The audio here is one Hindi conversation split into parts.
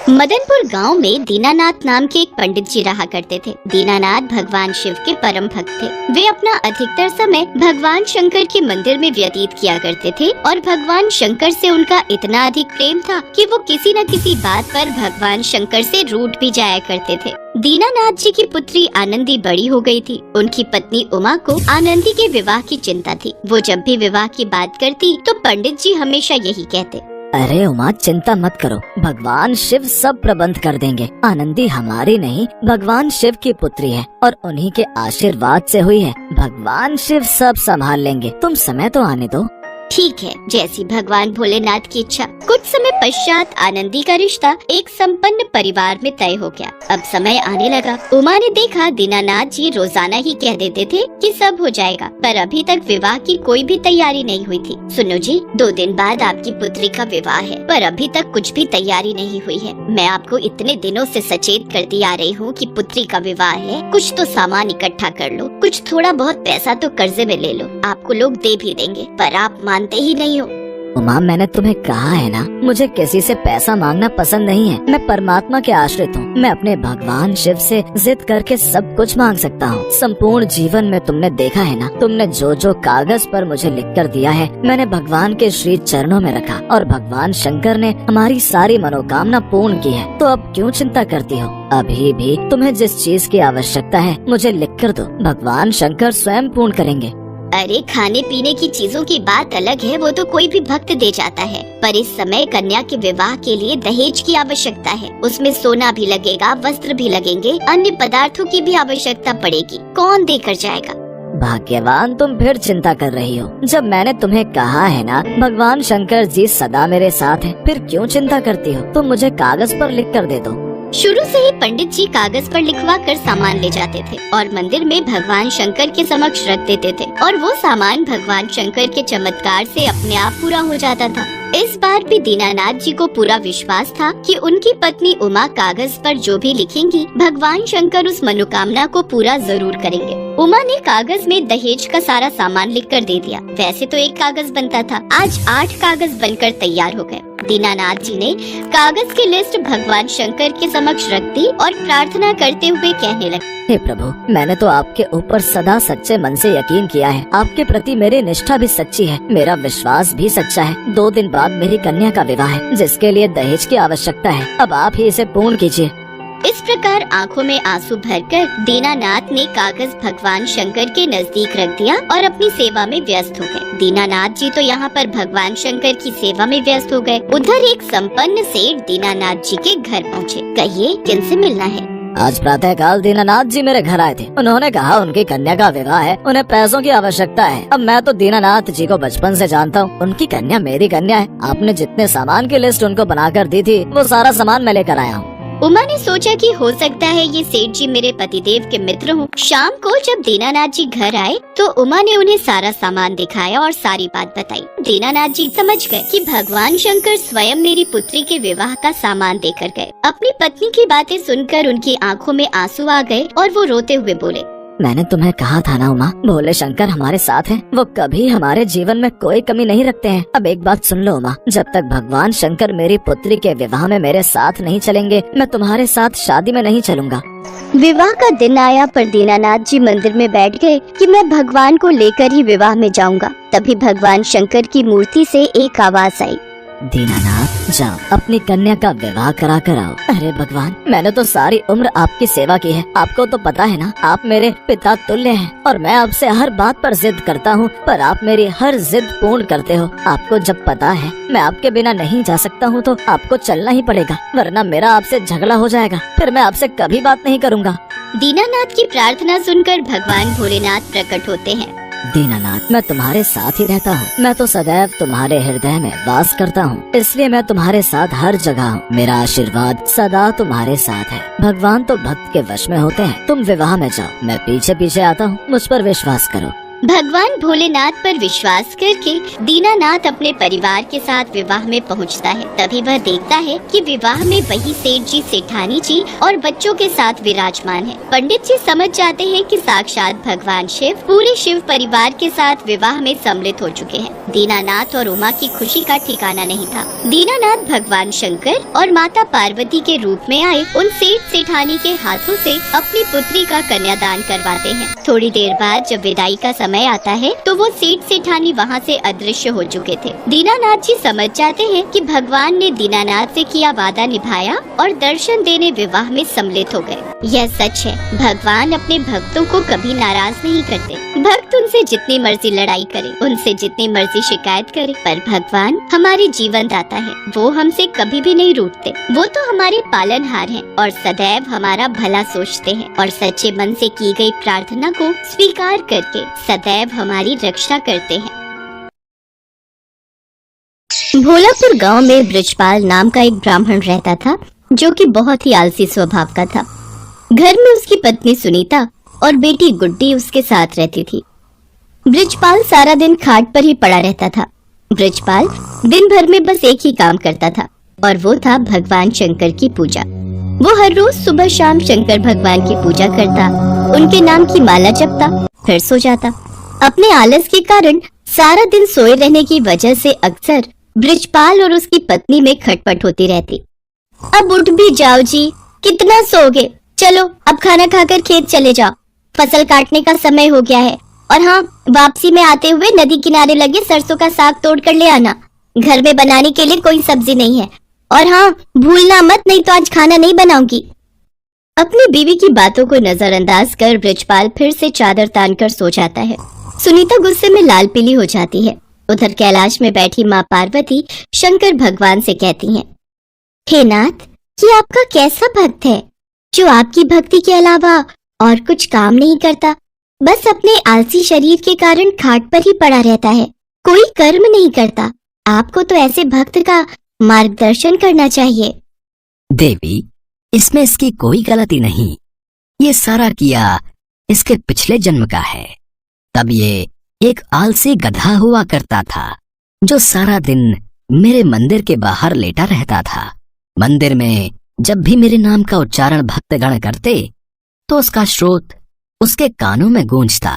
मदनपुर गांव में दीनानाथ नाम के एक पंडित जी रहा करते थे। दीनानाथ भगवान शिव के परम भक्त थे। वे अपना अधिकतर समय भगवान शंकर के मंदिर में व्यतीत किया करते थे और भगवान शंकर से उनका इतना अधिक प्रेम था कि वो किसी न किसी बात पर भगवान शंकर से रूठ भी जाया करते थे। दीनानाथ जी की पुत्री आनंदी बड़ी हो गई थी। उनकी पत्नी उमा को आनंदी के विवाह की चिंता थी। वो जब भी विवाह की बात करती तो पंडित जी हमेशा यही कहते, अरे उमा, चिंता मत करो, भगवान शिव सब प्रबंध कर देंगे। आनंदी हमारी नहीं, भगवान शिव की पुत्री है और उन्हीं के आशीर्वाद से हुई है। भगवान शिव सब संभाल लेंगे, तुम समय तो आने दो। ठीक है, जैसी भगवान भोलेनाथ की इच्छा। कुछ समय पश्चात आनंदी का रिश्ता एक संपन्न परिवार में तय हो गया। अब समय आने लगा। उमा ने देखा दीनानाथ जी रोजाना ही कह देते थे कि सब हो जाएगा, पर अभी तक विवाह की कोई भी तैयारी नहीं हुई थी। सुनो जी, 2 दिन बाद आपकी पुत्री का विवाह है, पर अभी तक कुछ भी तैयारी नहीं हुई है। मैं आपको इतने दिनों से सचेत करती आ रही हूँ कि पुत्री का विवाह है, कुछ तो सामान इकट्ठा कर लो, कुछ थोड़ा बहुत पैसा तो कर्जे में ले लो, आपको लोग दे भी देंगे, पर आप मानते ही नहीं हो। उमा, मैंने तुम्हें कहा है ना, मुझे किसी से पैसा मांगना पसंद नहीं है। मैं परमात्मा के आश्रित हूँ। मैं अपने भगवान शिव से जिद करके सब कुछ मांग सकता हूँ। संपूर्ण जीवन में तुमने देखा है ना, तुमने जो जो कागज पर मुझे लिख कर दिया है, मैंने भगवान के श्री चरणों में रखा और भगवान शंकर ने हमारी सारी मनोकामना पूर्ण की है। तो अब क्यों चिंता करती हो? अभी भी तुम्हें जिस चीज की आवश्यकता है मुझे लिख कर दो, भगवान शंकर स्वयं पूर्ण करेंगे। अरे, खाने पीने की चीजों की बात अलग है, वो तो कोई भी भक्त दे जाता है, पर इस समय कन्या के विवाह के लिए दहेज की आवश्यकता है। उसमें सोना भी लगेगा, वस्त्र भी लगेंगे, अन्य पदार्थों की भी आवश्यकता पड़ेगी। कौन देकर जाएगा? भाग्यवान, तुम फिर चिंता कर रही हो। जब मैंने तुम्हें कहा है ना, भगवान शंकर जी सदा मेरे साथ हैं, फिर क्यों चिंता करती हो? तुम मुझे कागज पर लिख कर दे दो। शुरू से ही पंडित जी कागज पर लिखवा कर सामान ले जाते थे और मंदिर में भगवान शंकर के समक्ष रख देते थे, और वो सामान भगवान शंकर के चमत्कार से अपने आप पूरा हो जाता था। इस बार भी दीनानाथ जी को पूरा विश्वास था कि उनकी पत्नी उमा कागज पर जो भी लिखेंगी, भगवान शंकर उस मनोकामना को पूरा जरूर करेंगे। उमा ने कागज में दहेज का सारा सामान लिखकर दे दिया। वैसे तो 1 कागज बनता था, आज 8 कागज बनकर तैयार हो गए। दीनानाथ जी ने कागज की लिस्ट भगवान शंकर के समक्ष रख दी और प्रार्थना करते हुए कहने लगे, हे प्रभु, मैंने तो आपके ऊपर सदा सच्चे मन से यकीन किया है। आपके प्रति मेरी निष्ठा भी सच्ची है, मेरा विश्वास भी सच्चा है। 2 दिन बाद मेरी कन्या का विवाह है, जिसके लिए दहेज की आवश्यकता है। अब आप ही इसे पूर्ण कीजिए। इस प्रकार आंखों में आंसू भरकर दीनानाथ ने कागज भगवान शंकर के नजदीक रख दिया और अपनी सेवा में व्यस्त हो गए। दीनानाथ जी तो यहाँ पर भगवान शंकर की सेवा में व्यस्त हो गए। उधर एक संपन्न सेठ दीनानाथ जी के घर पहुँचे। कहिए, किनसे मिलना है? आज प्रातः काल दीनानाथ जी मेरे घर आए थे। उन्होंने कहा उनकी कन्या का विवाह है, उन्हें पैसों की आवश्यकता है। अब मैं तो दीनानाथ जी को बचपन से जानता हूँ, उनकी कन्या मेरी कन्या है। आपने जितने सामान की लिस्ट उनको बनाकर दी थी, वो सारा सामान मैं लेकर आया हूँ। उमा ने सोचा कि हो सकता है ये सेठ जी मेरे पतिदेव के मित्र हों। शाम को जब दीनानाथ जी घर आए तो उमा ने उन्हें सारा सामान दिखाया और सारी बात बताई। दीनानाथ जी समझ गए कि भगवान शंकर स्वयं मेरी पुत्री के विवाह का सामान देकर गए। अपनी पत्नी की बातें सुनकर उनकी आंखों में आंसू आ गए और वो रोते हुए बोले, मैंने तुम्हें कहा था ना उमा, भोले शंकर हमारे साथ हैं। वो कभी हमारे जीवन में कोई कमी नहीं रखते हैं। अब एक बात सुन लो उमा, जब तक भगवान शंकर मेरी पुत्री के विवाह में मेरे साथ नहीं चलेंगे, मैं तुम्हारे साथ शादी में नहीं चलूंगा। विवाह का दिन आया पर दीनानाथ जी मंदिर में बैठ गए कि मैं भगवान को लेकर ही विवाह में जाऊंगा। तभी भगवान शंकर की मूर्ति से एक आवाज आई, दीनानाथ, जाओ अपनी कन्या का विवाह करा कर आओ। अरे भगवान, मैंने तो सारी उम्र आपकी सेवा की है। आपको तो पता है ना, आप मेरे पिता तुल्य हैं और मैं आपसे हर बात पर जिद करता हूँ, पर आप मेरी हर जिद पूर्ण करते हो। आपको जब पता है मैं आपके बिना नहीं जा सकता हूँ, तो आपको चलना ही पड़ेगा, वरना मेरा आपसे झगड़ा हो जाएगा। फिर मैं आपसे कभी बात नहीं करूँगा। दीनानाथ की प्रार्थना सुनकर भगवान भोलेनाथ प्रकट होते हैं। दीनानाथ, मैं तुम्हारे साथ ही रहता हूँ। मैं तो सदैव तुम्हारे हृदय में वास करता हूँ, इसलिए मैं तुम्हारे साथ हर जगह हूँ। मेरा आशीर्वाद सदा तुम्हारे साथ है। भगवान तो भक्त के वश में होते हैं। तुम विवाह में जाओ, मैं पीछे पीछे आता हूँ। मुझ पर विश्वास करो। भगवान भोलेनाथ पर विश्वास करके दीनानाथ अपने परिवार के साथ विवाह में पहुंचता है। तभी वह देखता है कि विवाह में वही सेठ जी, सेठानी जी और बच्चों के साथ विराजमान है। पंडित जी समझ जाते हैं कि साक्षात भगवान शिव पूरे शिव परिवार के साथ विवाह में सम्मिलित हो चुके हैं। दीनानाथ और उमा की खुशी का ठिकाना नहीं था। दीनानाथ भगवान शंकर और माता पार्वती के रूप में आए उन सेठ सेठानी के हाथों से अपनी पुत्री का कन्यादान करवाते हैं। थोड़ी देर बाद जब विदाई का समय आता है तो वो सेठ सेठानी वहाँ से अदृश्य हो चुके थे। दीनानाथ जी समझ जाते हैं कि भगवान ने दीनानाथ से किया वादा निभाया और दर्शन देने विवाह में सम्मिलित हो गए। यह सच है, भगवान अपने भक्तों को कभी नाराज नहीं करते। भक्त उनसे जितनी मर्जी लड़ाई करे, उनसे जितनी मर्जी शिकायत करे, पर भगवान हमारे जीवन दाता है। वो हमसे कभी भी नहीं रूठते। वो तो हमारे पालनहार हैं और सदैव हमारा भला सोचते हैं और सच्चे मन से की गई प्रार्थना को स्वीकार करके सदैव हमारी रक्षा करते हैं। भोलापुर गांव में ब्रजपाल नाम का एक ब्राह्मण रहता था, जो कि बहुत ही आलसी स्वभाव का था। घर में उसकी पत्नी सुनीता और बेटी गुड्डी उसके साथ रहती थी। ब्रजपाल सारा दिन खाट पर ही पड़ा रहता था। ब्रजपाल दिन भर में बस एक ही काम करता था और वो था भगवान शंकर की पूजा। वो हर रोज सुबह शाम शंकर भगवान की पूजा करता, उनके नाम की माला जपता, फिर सो जाता। अपने आलस के कारण सारा दिन सोए रहने की वजह से अक्सर ब्रजपाल और उसकी पत्नी में खटपट होती रहती। अब उठ भी जाओ जी, कितना सोओगे? चलो अब खाना खाकर खेत चले जाओ, फसल काटने का समय हो गया है। और हाँ, वापसी में आते हुए नदी किनारे लगे सरसों का साग तोड़ कर ले आना। घर में बनाने के लिए कोई सब्जी नहीं है। और हाँ, भूलना मत, नहीं तो आज खाना नहीं बनाऊंगी। अपनी बीवी की बातों को नजरअंदाज कर ब्रजपाल फिर से चादर तानकर सो जाता है। सुनीता गुस्से में लाल पीली हो जाती है। उधर कैलाश में बैठी माँ पार्वती शंकर भगवान से कहती हैं, हे नाथ, ये आपका कैसा भक्त है जो आपकी भक्ति के अलावा और कुछ काम नहीं करता, बस अपने आलसी शरीर के कारण खाट पर ही पड़ा रहता है, कोई कर्म नहीं करता। आपको तो ऐसे भक्त का मार्गदर्शन करना चाहिए। देवी, इसमें इसकी कोई गलती नहीं। ये सारा किया इसके पिछले जन्म का है। तब ये एक आलसी गधा हुआ करता था जो सारा दिन मेरे मंदिर के बाहर लेटा रहता था। मंदिर में जब भी मेरे नाम का उच्चारण भक्तगण करते तो उसका स्रोत उसके कानों में गूंजता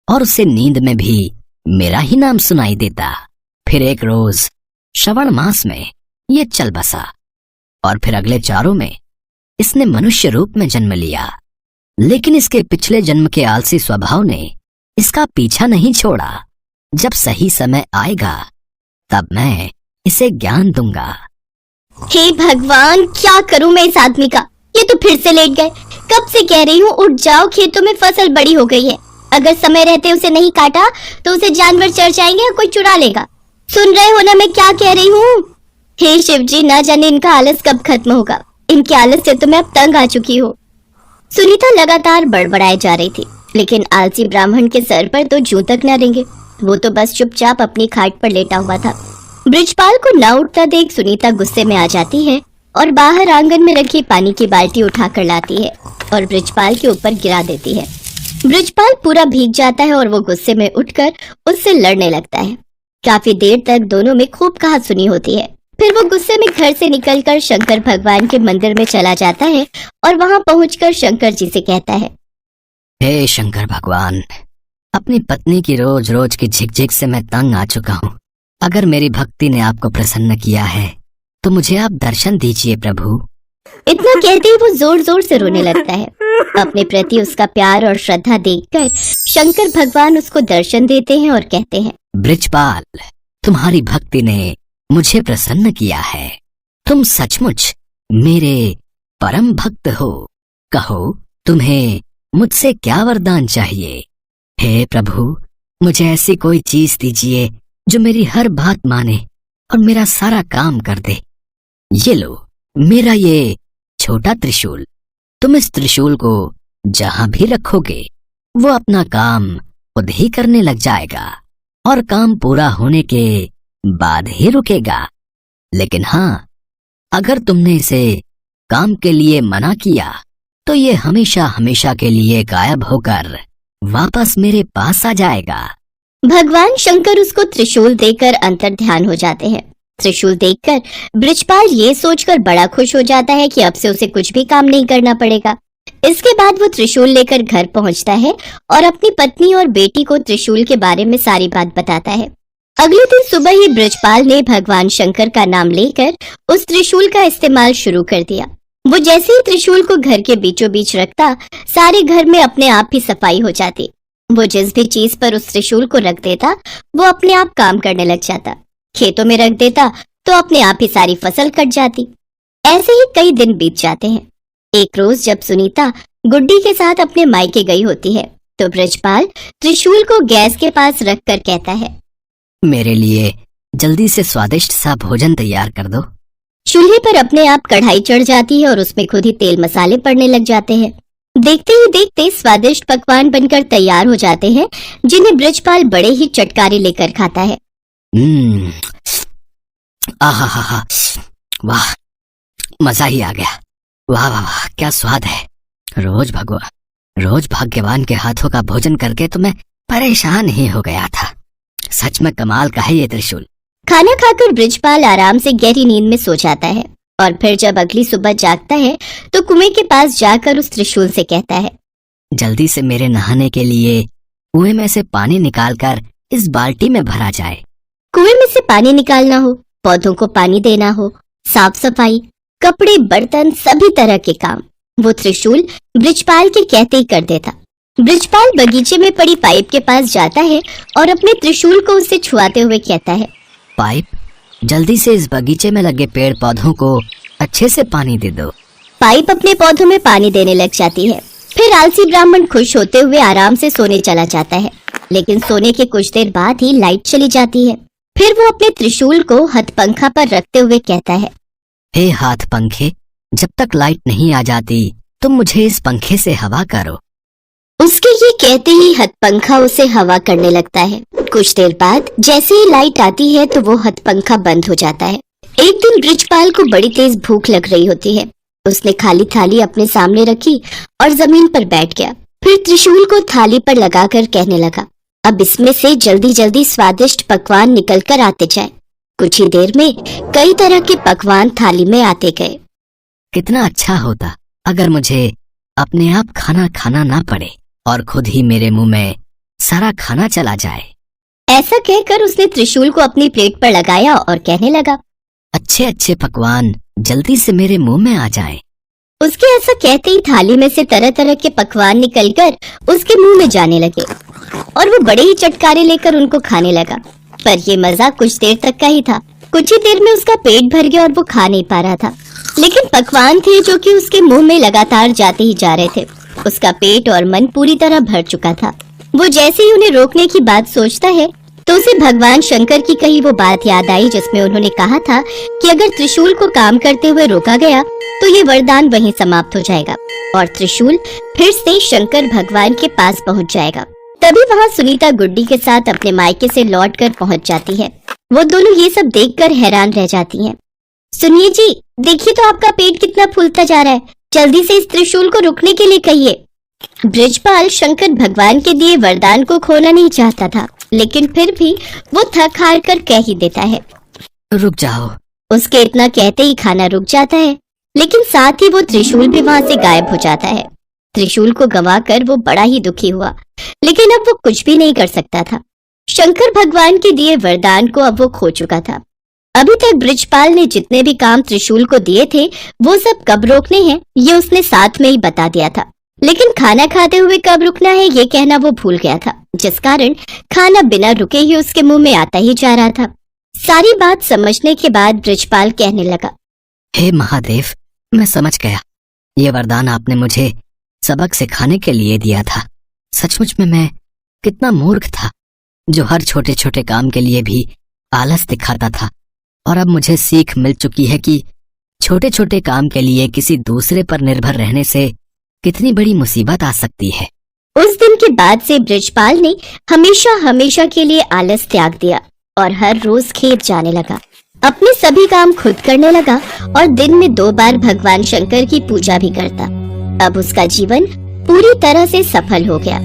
और उसे नींद में भी मेरा ही नाम सुनाई देता। फिर एक रोज श्रवण मास में ये चल बसा और फिर अगले चारों में इसने मनुष्य रूप में जन्म लिया। लेकिन इसके पिछले जन्म के आलसी स्वभाव ने इसका पीछा नहीं छोड़ा। जब सही समय आएगा तब मैं इसे ज्ञान दूंगा। हे भगवान, क्या करूं मैं इस आदमी का? ये तो फिर से लेट गए। कब से कह रही हूँ उठ जाओ, खेतों में फसल बड़ी हो गई है। अगर समय रहते उसे नहीं काटा तो उसे जानवर चर जाएंगे या कोई चुरा लेगा। सुन रहे हो ना मैं क्या कह रही हूँ? हे शिव जी, ना जाने इनका आलस कब खत्म होगा। इनके आलस से तो मैं अब तंग आ चुकी हूँ। सुनीता लगातार बड़बड़ाए जा रही थी, लेकिन आलसी ब्राह्मण के सर पर तो जूं तक न रेंगे। वो तो बस चुपचाप अपनी खाट पर लेटा हुआ था। ब्रजपाल को न उठता देख सुनीता गुस्से में आ जाती है और बाहर आंगन में रखी पानी की बाल्टी उठाकर लाती है और ब्रजपाल के ऊपर गिरा देती है। ब्रजपाल पूरा भीग जाता है और वो गुस्से में उठकर उससे लड़ने लगता है। काफी देर तक दोनों में खूब कहासुनी होती है। फिर वो गुस्से में घर से निकलकर शंकर भगवान के मंदिर में चला जाता है और वहाँ पहुंचकर शंकर जी से कहता है, हे शंकर भगवान, अपनी पत्नी की रोज रोज की झिकझिक से मैं तंग आ चुका हूँ। अगर मेरी भक्ति ने आपको प्रसन्न किया है तो मुझे आप दर्शन दीजिए प्रभु। इतना कहते ही वो जोर जोर से रोने लगता है। अपने प्रति उसका प्यार और श्रद्धा देखकर शंकर भगवान उसको दर्शन देते हैं और कहते हैं, ब्रजपाल, तुम्हारी भक्ति ने मुझे प्रसन्न किया है। तुम सचमुच मेरे परम भक्त हो। कहो, तुम्हें मुझसे क्या वरदान चाहिए? हे प्रभु, मुझे ऐसी कोई चीज दीजिए जो मेरी हर बात माने और मेरा सारा काम कर दे। ये लो, मेरा ये छोटा त्रिशूल। तुम इस त्रिशूल को जहां भी रखोगे वो अपना काम खुद ही करने लग जाएगा और काम पूरा होने के बाद ही रुकेगा। लेकिन हाँ, अगर तुमने इसे काम के लिए मना किया तो ये हमेशा हमेशा के लिए गायब होकर वापस मेरे पास आ जाएगा। भगवान शंकर उसको त्रिशूल देकर अंतर ध्यान हो जाते हैं। त्रिशूल देखकर ब्रजपाल ये सोचकर बड़ा खुश हो जाता है कि अब से उसे कुछ भी काम नहीं करना पड़ेगा। इसके बाद वो त्रिशूल लेकर घर पहुंचता है और अपनी पत्नी और बेटी को त्रिशूल के बारे में सारी बात बताता है। अगले दिन सुबह ही ब्रजपाल ने भगवान शंकर का नाम लेकर उस त्रिशूल का इस्तेमाल शुरू कर दिया। वो जैसे ही त्रिशूल को घर के बीचों बीच रखता, सारे घर में अपने आप ही सफाई हो जाती। वो जिस भी चीज पर उस त्रिशूल को रख देता, वो अपने आप काम करने लग जाता। खेतों में रख देता तो अपने आप ही सारी फसल कट जाती। ऐसे ही कई दिन बीत जाते हैं। एक रोज जब सुनीता गुड्डी के साथ अपने मायके गई होती है, तो ब्रजपाल त्रिशूल को गैस के पास रखकर कहता है, मेरे लिए जल्दी से स्वादिष्ट सा भोजन तैयार कर दो। चूल्हे पर अपने आप कढ़ाई चढ़ जाती है और उसमें खुद ही तेल मसाले पड़ने लग जाते हैं। देखते ही देखते स्वादिष्ट पकवान बनकर तैयार हो जाते हैं, जिन्हें ब्रजपाल बड़े ही चटकारे लेकर खाता है। आहा, वाह, मजा ही आ गया। वाह वाह वाह, क्या स्वाद है। रोज भाग्यवान के हाथों का भोजन करके तो मैं परेशान ही हो गया था। सच में कमाल का है ये त्रिशूल। खाना खाकर ब्रजपाल आराम से गहरी नींद में सो जाता है और फिर जब अगली सुबह जागता है तो कुएं के पास जाकर उस त्रिशूल से कहता है, जल्दी से मेरे नहाने के लिए कुएं में से पानी निकालकर इस बाल्टी में भरा जाए। कुएं में से पानी निकालना हो, पौधों को पानी देना हो, साफ सफाई, कपड़े, बर्तन, सभी तरह के काम वो त्रिशूल ब्रजपाल के कहते ही कर देता। ब्रजपाल बगीचे में पड़ी पाइप के पास जाता है और अपने त्रिशूल को उसे छुआते हुए कहता है, पाइप, जल्दी से इस बगीचे में लगे पेड़ पौधों को अच्छे से पानी दे दो। पाइप अपने पौधों में पानी देने लग जाती है। फिर आलसी ब्राह्मण खुश होते हुए आराम से सोने चला जाता है, लेकिन सोने के कुछ देर बाद ही लाइट चली जाती है। फिर वो अपने त्रिशूल को हथपंखा पर रखते हुए कहता है, हे हाथ पंखे, जब तक लाइट नहीं आ जाती तुम मुझे इस पंखे से हवा करो। उसके ये कहते ही हथपंखा उसे हवा करने लगता है। कुछ देर बाद जैसे ही लाइट आती है तो वो हथपंखा बंद हो जाता है। एक दिन ब्रजपाल को बड़ी तेज भूख लग रही होती है। उसने खाली थाली अपने सामने रखी और जमीन पर बैठ गया। फिर त्रिशूल को थाली पर लगाकर कहने लगा, अब इसमें से जल्दी जल्दी स्वादिष्ट पकवान निकल कर आते जाए। कुछ ही देर में कई तरह के पकवान थाली में आते गए। कितना अच्छा होता अगर मुझे अपने आप खाना खाना ना पड़े और खुद ही मेरे मुंह में सारा खाना चला जाए। ऐसा कहकर उसने त्रिशूल को अपनी प्लेट पर लगाया और कहने लगा, अच्छे अच्छे पकवान जल्दी से मेरे मुंह में आ जाएं। उसके ऐसा कहते ही थाली में से तरह तरह के पकवान निकलकर उसके मुंह में जाने लगे और वो बड़े ही चटकारे लेकर उनको खाने लगा। पर ये मजा कुछ देर तक का ही था। कुछ ही देर में उसका पेट भर गया और वो खा नहीं पा रहा था। लेकिन पकवान थे जो कि उसके मुंह में लगातार जाते ही जा रहे थे। उसका पेट और मन पूरी तरह भर चुका था। वो जैसे ही उन्हें रोकने की बात सोचता है तो उसे भगवान शंकर की कही वो बात याद आई, जिसमें उन्होंने कहा था कि अगर त्रिशूल को काम करते हुए रोका गया तो ये वरदान वहीं समाप्त हो जाएगा और त्रिशूल फिर से शंकर भगवान के पास पहुंच जाएगा। तभी वहाँ सुनीता गुड्डी के साथ अपने मायके से लौटकर पहुंच जाती है। वो दोनों ये सब देखकर हैरान रह जाती हैं। सुनिए जी, देखिए तो आपका पेट कितना फूलता जा रहा है। जल्दी से इस त्रिशूल को रुकने के लिए कहिए। ब्रजपाल शंकर भगवान के दिए वरदान को खोना नहीं चाहता था, लेकिन फिर भी वो थक हार कर कह ही देता है, रुक जाओ। उसके इतना कहते ही खाना रुक जाता है, लेकिन साथ ही वो त्रिशूल भी वहाँ से गायब हो जाता है। त्रिशूल को गंवाकर वो बड़ा ही दुखी हुआ, लेकिन अब वो कुछ भी नहीं कर सकता था। शंकर भगवान के दिए वरदान को अब वो खो चुका था। अभी तक ब्रजपाल ने जितने भी काम त्रिशूल को दिए थे वो सब कब रोकने हैं ये उसने साथ में ही बता दिया था, लेकिन खाना खाते हुए कब रुकना है ये कहना वो भूल गया था, जिस कारण खाना बिना रुके ही उसके मुंह में आता ही जा रहा था। सारी बात समझने के बाद ब्रजपाल कहने लगा, हे महादेव, मैं समझ गया। ये वरदान आपने मुझे सबक सिखाने के लिए दिया था। सचमुच में मैं कितना मूर्ख था जो हर छोटे छोटे काम के लिए भी आलस दिखाता था, और अब मुझे सीख मिल चुकी है कि छोटे छोटे काम के लिए किसी दूसरे पर निर्भर रहने से कितनी बड़ी मुसीबत आ सकती है। उस दिन के बाद से ब्रजपाल ने हमेशा हमेशा के लिए आलस त्याग दिया और हर रोज खेत जाने लगा। अपने सभी काम खुद करने लगा और दिन में 2 बार भगवान शंकर की पूजा भी करता। अब उसका जीवन पूरी तरह से सफल हो गया।